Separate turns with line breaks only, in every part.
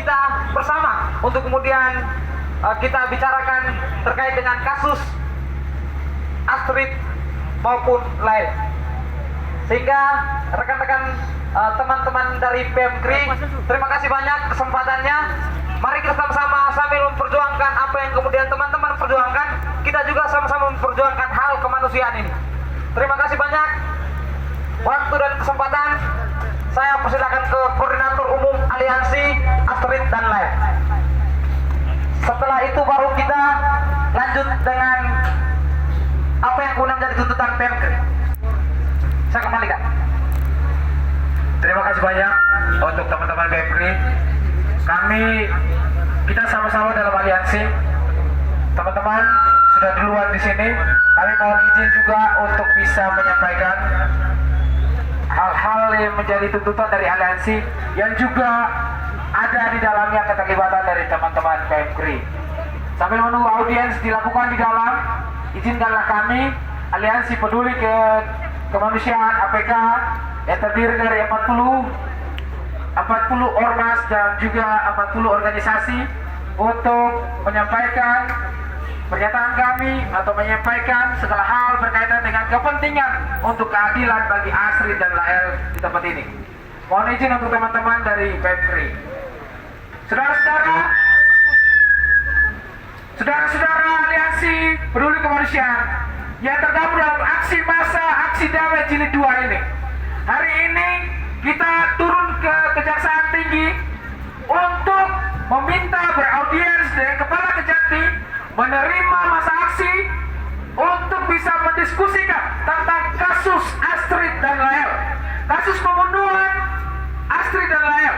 kita bersama untuk kemudian kita bicarakan terkait dengan kasus Astrid maupun lain, sehingga rekan-rekan teman-teman dari PMKRI, terima kasih banyak kesempatannya. Mari kita sama-sama sambil memperjuangkan apa yang kemudian teman-teman perjuangkan, kita juga sama-sama memperjuangkan hal kemanusiaan ini. Terima kasih banyak waktu dan kesempatan. Saya persilakan ke Koordinator Umum Aliansi Astrid dan lain. Setelah itu baru kita lanjut dengan apa yang kemudian menjadi tuntutan PMKRI. Saya kembalikan.
Terima kasih banyak untuk teman-teman PMKRI. Kita sama-sama dalam aliansi. Teman-teman sudah duluan di sini. Kami mohon izin juga untuk bisa menyampaikan hal-hal yang menjadi tuntutan dari aliansi yang juga ada di dalamnya keterlibatan dari teman-teman PMKRI. Sambil menunggu audiens dilakukan di dalam, izinkanlah kami Aliansi Peduli Kemanusiaan APK yang terdiri dari 40 ormas dan juga 40 organisasi untuk menyampaikan pernyataan kami atau menyampaikan segala hal berkaitan dengan kepentingan untuk keadilan bagi Astrid dan Lael di tempat ini. Mohon izin untuk teman-teman dari PMKRI. Saudara-saudara Aliansi Peduli Kemanusiaan yang tergabung dalam aksi massa aksi damai jilid 2 ini. Hari ini kita turun ke Kejaksaan Tinggi untuk meminta beraudiens dengan Kepala Kejati, menerima masa aksi untuk bisa mendiskusikan tentang kasus Astrid dan Lael, kasus pembunuhan Astrid dan Lael.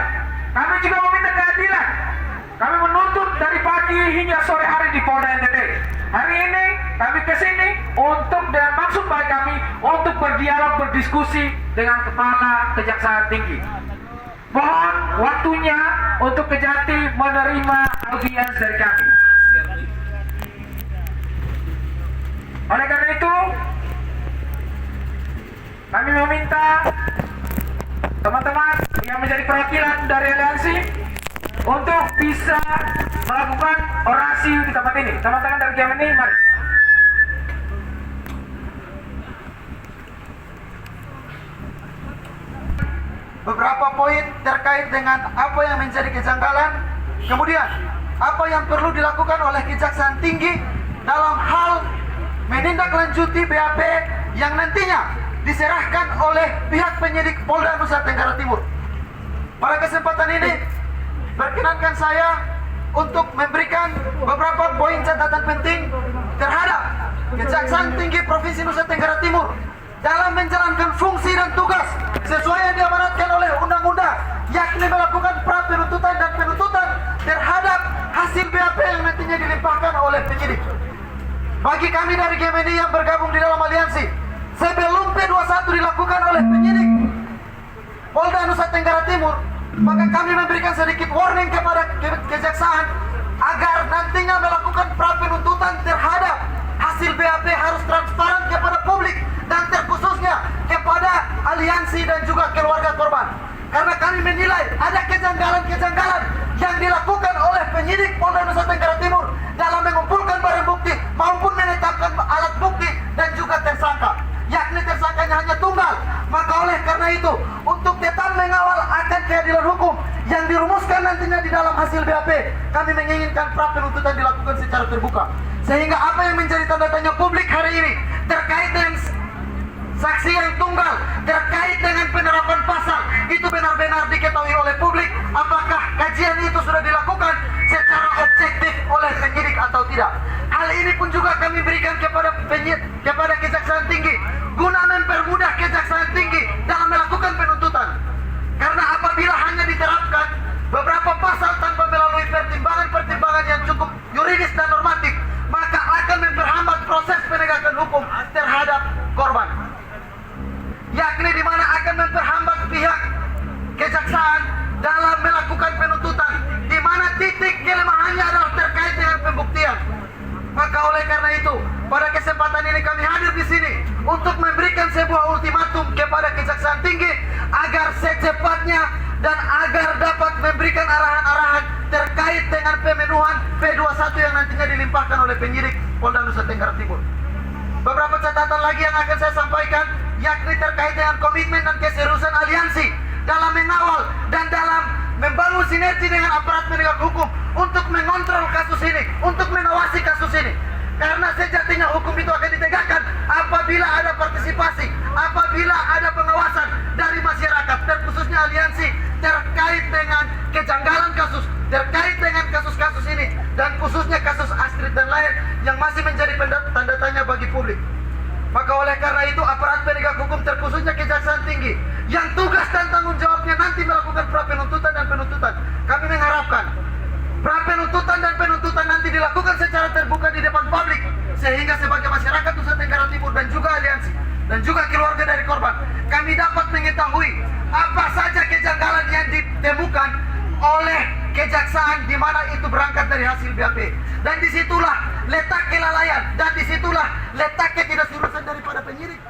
Kami juga meminta keadilan. Kami menuntut dari pagi hingga sore hari di Polda NTT. Hari ini kami kesini untuk dengan maksud baik kami untuk berdialog, berdiskusi dengan Kepala Kejaksaan Tinggi. Mohon waktunya untuk Kejati menerima audiens dari kami. Oleh karena itu, kami meminta teman-teman yang menjadi perwakilan dari aliansi untuk bisa melakukan orasi di tempat ini. Teman-teman dari Gemini, mari.
Beberapa poin terkait dengan apa yang menjadi kejanggalan, kemudian apa yang perlu dilakukan oleh Kejaksaan Tinggi dalam hal menindaklanjuti BAP yang nantinya diserahkan oleh pihak penyidik Polda Nusa Tenggara Timur. Pada kesempatan ini, perkenankan saya untuk memberikan beberapa poin catatan penting terhadap Kejaksaan Tinggi Provinsi Nusa Tenggara Timur dalam menjalankan fungsi dan tugas sesuai yang diamanatkan oleh undang-undang, yakni melakukan pra penuntutan dan penuntutan terhadap hasil BAP yang nantinya dilimpahkan oleh penyidik. Bagi kami dari Gemini yang bergabung di dalam aliansi, sebelum P21 dilakukan oleh penyidik Polda Nusa Tenggara Timur, maka kami memberikan sedikit warning kepada kejaksaan agar nantinya melakukan pra penuntutan terhadap hasil BAP harus transparan kepada publik dan terkhususnya kepada aliansi dan juga keluarga korban. Karena kami menilai ada kejanggalan-kejanggalan yang dilakukan oleh penyidik Polda Nusa Tenggara Timur dalam mengumpulkan barang bukti maupun menetapkan alat bukti dan juga tersangka, yakni tersangkanya hanya tunggal. Maka oleh karena itu, untuk tetap mengawal akan keadilan hukum yang dirumuskan nantinya di dalam hasil BAP, kami menginginkan pra penuntutan dilakukan secara terbuka, sehingga apa yang menjadi tanda tanya publik hari ini terkait dengan saksi yang tunggal, terkait dengan penerapan pasal itu benar-benar diketahui oleh publik, apakah kajian itu sudah dilakukan secara objektif oleh penyidik atau tidak. Hal ini pun juga kami berikan kepada Kejaksaan Tinggi guna mempermudah Kejaksaan Tinggi dalam melakukan penuntutan. Karena apabila hanya diterapkan beberapa pasal tanpa melalui pertimbangan-pertimbangan yang cukup yuridis dan normatif, maka akan memperhambat proses penegakan hukum terhadap korban, yakni di mana akan memperhambat pihak kejaksaan dalam melakukan penuntutan, di mana titik kelemahannya adalah terkait dengan pembuktian. Maka oleh karena itu, pada kesempatan ini kami hadir di sini untuk memberikan sebuah ultimatum kepada Kejaksaan Tinggi agar secepatnya dan agar dapat memberikan memberikan arahan-arahan terkait dengan pemenuhan P21 yang nantinya dilimpahkan oleh penyidik Polda Nusa Tenggara Timur. Beberapa catatan lagi yang akan saya sampaikan, yakni terkait dengan komitmen dan keseriusan aliansi dalam mengawal dan dalam membangun sinergi dengan aparat penegak hukum untuk mengontrol kasus ini, untuk mengawasi kasus ini. Karena sejatinya hukum itu akan ditegakkan apabila ada partisipasi, apabila ada pengawasan dari masyarakat, terkhususnya aliansi terkait dengan kejanggalan kasus, terkait dengan kasus-kasus ini, dan khususnya kasus Astrid dan lain yang masih menjadi tanda tanya bagi publik. Maka oleh karena itu aparat penegak hukum terkhususnya Kejaksaan Tinggi yang tugas dan tanggung jawabnya nanti melakukan pra-penuntutan dan penuntutan, kami mengharapkan pra-penuntutan dan penuntutan nanti dilakukan secara terbuka di depan publik, sehingga sebagai masyarakat Nusa Tenggara Timur dan juga aliansi dan juga keluarga dari korban, kami dapat mengetahui apa saja kejanggalan yang ditemukan oleh kejaksaan di mana itu berangkat dari hasil BAP. Dan disitulah letak kelalaian, dan disitulah letak ketidakseriusan daripada penyidik.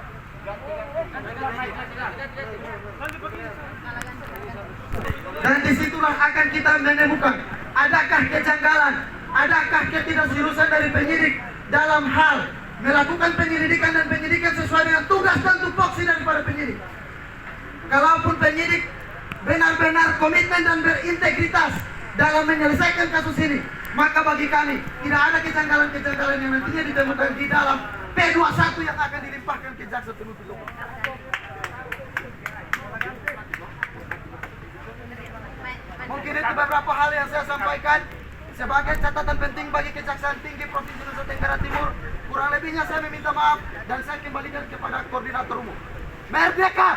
Dan disitulah akan kita menemukan adakah kejanggalan, adakah ketidakseriusan dari penyidik dalam hal melakukan penyelidikan dan penyidikan sesuai dengan tugas dan tupoksi daripada penyidik. Kalaupun penyidik benar-benar komitmen dan berintegritas dalam menyelesaikan kasus ini, maka bagi kami tidak ada kejanggalan-kejanggalan yang nantinya ditemukan di dalam P21 yang akan dilimpahkan ke jaksa penuntut umum. Mungkin itu beberapa hal yang saya sampaikan sebagai catatan penting bagi Kejaksaan Tinggi Provinsi Nusa Tenggara Timur. Kurang lebihnya saya meminta maaf dan saya kembalikan kepada Koordinator Umum. Merdeka!